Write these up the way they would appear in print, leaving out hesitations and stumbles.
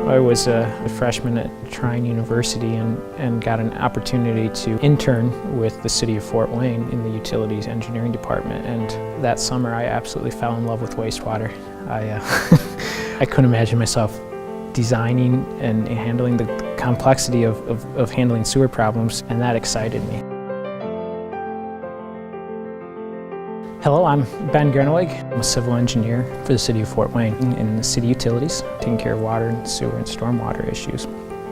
I was a freshman at Trine University and got an opportunity to intern with the city of Fort Wayne in the utilities engineering department. And that summer I absolutely fell in love with wastewater. I couldn't imagine myself designing and handling the complexity of handling sewer problems, and that excited me. Hello, I'm Ben Groeneweg. I'm a civil engineer for the city of Fort Wayne in the city utilities, taking care of water and sewer and stormwater issues.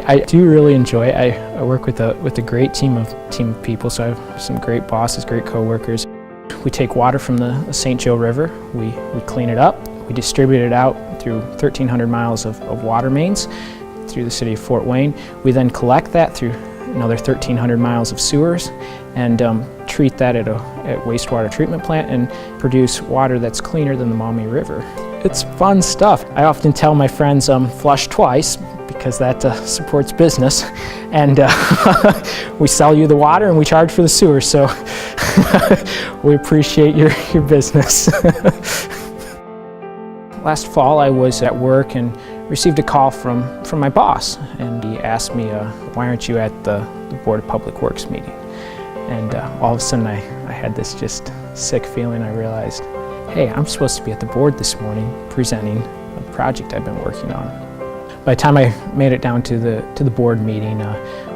I do really enjoy it. I work with a great team of people, so I have some great bosses, great co-workers. We take water from the St. Joe River, we clean it up, we distribute it out through 1,300 miles of water mains through the city of Fort Wayne. We then collect that through another 1,300 miles of sewers and treat that at a wastewater treatment plant and produce water that's cleaner than the Maumee River. It's fun stuff. I often tell my friends flush twice because that supports business, and we sell you the water and we charge for the sewer, so we appreciate your business. Last fall I was at work and received a call from my boss, and he asked me, why aren't you at the Board of Public Works meeting? And all of a sudden I had this just sick feeling. I realized, hey, I'm supposed to be at the board this morning presenting a project I've been working on. By the time I made it down to the board meeting,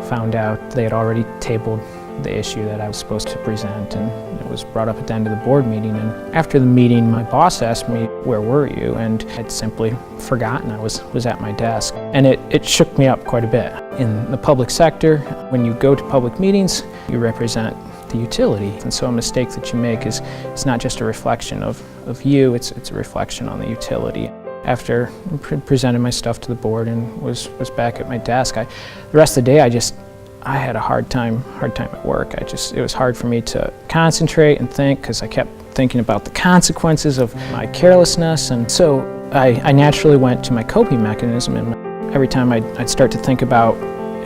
found out they had already tabled the issue that I was supposed to present, and it was brought up at the end of the board meeting. And after the meeting, my boss asked me, where were you? And I'd simply forgotten I was at my desk. And it shook me up quite a bit. In the public sector, when you go to public meetings, you represent the utility. And so a mistake that you make is it's not just a reflection of you, it's a reflection on the utility. After I presented my stuff to the board and was back at my desk, the rest of the day I had a hard time at work. It was hard for me to concentrate and think because I kept thinking about the consequences of my carelessness. And so I naturally went to my coping mechanism, and every time I'd start to think about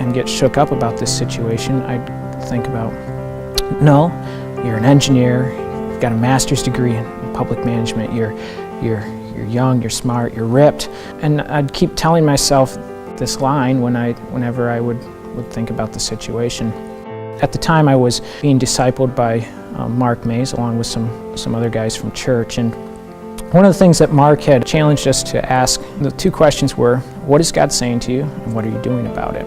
and get shook up about this situation, I'd think about, no, you're an engineer, you've got a master's degree in public management, you're young, you're smart, you're ripped. And I'd keep telling myself this line whenever I would think about the situation. At the time I was being discipled by Mark Mays along with some other guys from church, and one of the things that Mark had challenged us to ask, the two questions were, what is God saying to you and what are you doing about it?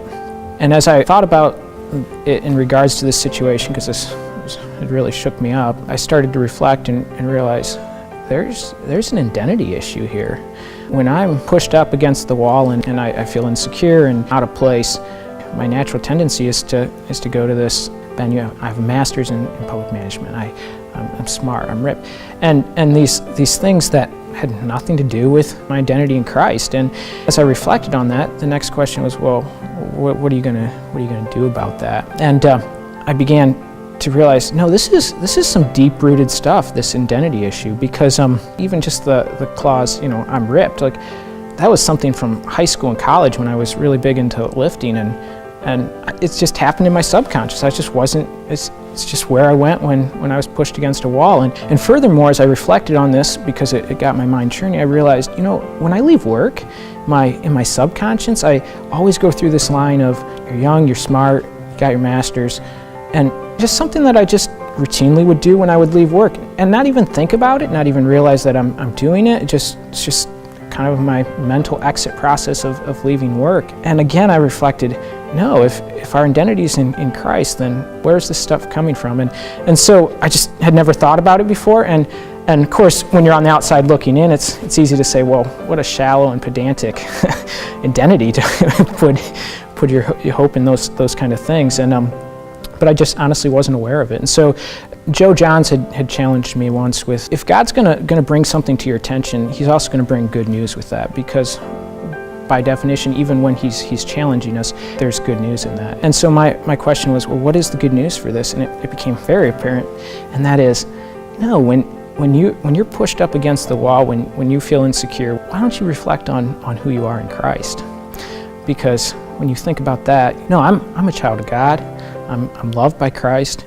And as I thought about it in regards to this situation, because it really shook me up, I started to reflect and realize there's an identity issue here. When I'm pushed up against the wall and I feel insecure and out of place, my natural tendency is to go to this, Ben, I have a master's in public management, I'm smart, I'm ripped. And these things that had nothing to do with my identity in Christ. And as I reflected on that, the next question was, well, what are you gonna do about that? And I began to realize, no, this is some deep-rooted stuff, this identity issue, because even just the clause, I'm ripped, like that was something from high school and college when I was really big into lifting, and it's just happened in my subconscious. It's just where I went when I was pushed against a wall. And furthermore, as I reflected on this, because it got my mind churning, I realized, when I leave work, in my subconscious, I always go through this line of, you're young, you're smart, you got your master's, and just something that I just routinely would do when I would leave work, and not even think about it, not even realize that I'm doing it. It's just kind of my mental exit process of leaving work. And again, I reflected, no, if our identity is in Christ, then where's this stuff coming from? And so I just had never thought about it before. And of course, when you're on the outside looking in, it's easy to say, well, what a shallow and pedantic identity to put your hope in those kind of things. But I just honestly wasn't aware of it. And so Joe Johns had challenged me once with, if God's gonna bring something to your attention, he's also gonna bring good news with that, because by definition, even when he's challenging us, there's good news in that. And so my question was, well, what is the good news for this? And it became very apparent, and that is, no, when you're pushed up against the wall, when you feel insecure, why don't you reflect on who you are in Christ? Because when you think about that, no, I'm a child of God. I'm loved by Christ.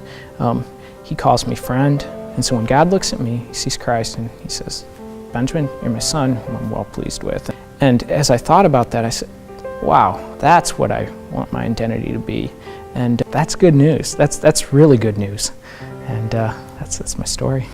He calls me friend. And so when God looks at me, he sees Christ and he says, Benjamin, you're my son, whom I'm well pleased with. And as I thought about that, I said, wow, that's what I want my identity to be. And that's good news. That's really good news. And that's my story.